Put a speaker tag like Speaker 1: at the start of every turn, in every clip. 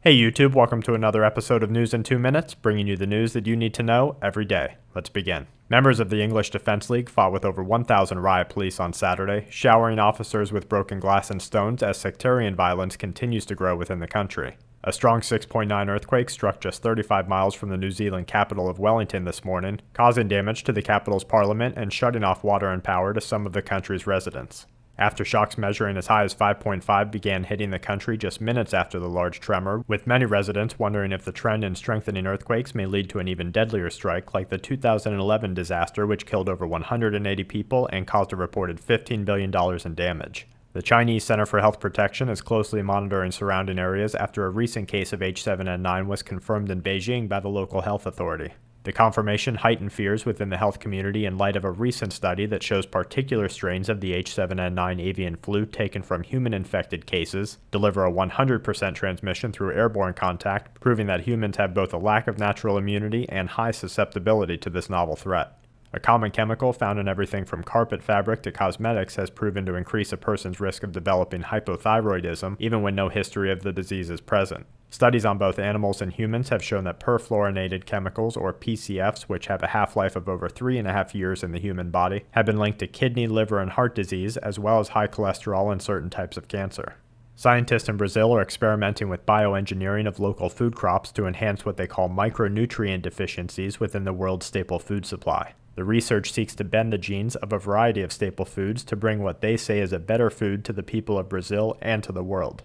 Speaker 1: Hey YouTube, welcome to another episode of News in 2 Minutes, bringing you the news that you need to know every day. Let's begin. Members of the English Defense League fought with over 1,000 riot police on Saturday, showering officers with broken glass and stones as sectarian violence continues to grow within the country. A strong 6.9 earthquake struck just 35 miles from the New Zealand capital of Wellington this morning, causing damage to the capital's parliament and shutting off water and power to some of the country's residents. Aftershocks measuring as high as 5.5 began hitting the country just minutes after the large tremor, with many residents wondering if the trend in strengthening earthquakes may lead to an even deadlier strike like the 2011 disaster, which killed over 180 people and caused a reported $15 billion in damage. The Chinese Center for Health Protection is closely monitoring surrounding areas after a recent case of H7N9 was confirmed in Beijing by the local health authority. The confirmation heightened fears within the health community in light of a recent study that shows particular strains of the H7N9 avian flu taken from human-infected cases deliver a 100% transmission through airborne contact, proving that humans have both a lack of natural immunity and high susceptibility to this novel threat. A common chemical found in everything from carpet fabric to cosmetics has proven to increase a person's risk of developing hypothyroidism even when no history of the disease is present. Studies on both animals and humans have shown that perfluorinated chemicals, or PCFs, which have a half-life of over 3.5 years in the human body, have been linked to kidney, liver, and heart disease, as well as high cholesterol and certain types of cancer. Scientists in Brazil are experimenting with bioengineering of local food crops to enhance what they call micronutrient deficiencies within the world's staple food supply. The research seeks to bend the genes of a variety of staple foods to bring what they say is a better food to the people of Brazil and to the world.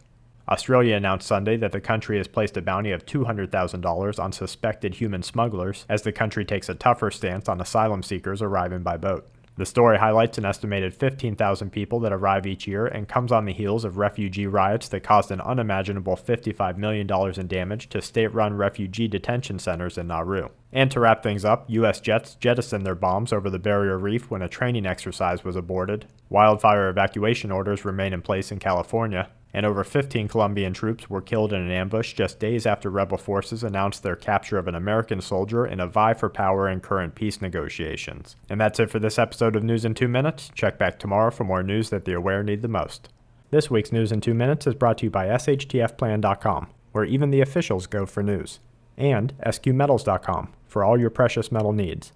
Speaker 1: Australia announced Sunday that the country has placed a bounty of $200,000 on suspected human smugglers as the country takes a tougher stance on asylum seekers arriving by boat. The story highlights an estimated 15,000 people that arrive each year and comes on the heels of refugee riots that caused an unimaginable $55 million in damage to state-run refugee detention centers in Nauru. And to wrap things up, U.S. jets jettisoned their bombs over the barrier reef when a training exercise was aborted. Wildfire evacuation orders remain in place in California. And over 15 Columbian troops were killed in an ambush just days after rebel forces announced their capture of an American soldier in a vie for power in current peace negotiations. And that's it for this episode of News in 2 Minutes. Check back tomorrow for more news that the aware need the most. This week's News in 2 Minutes is brought to you by TSHTFplan.com, where even the officials go for news, and SQmetals.com for all your precious metal needs.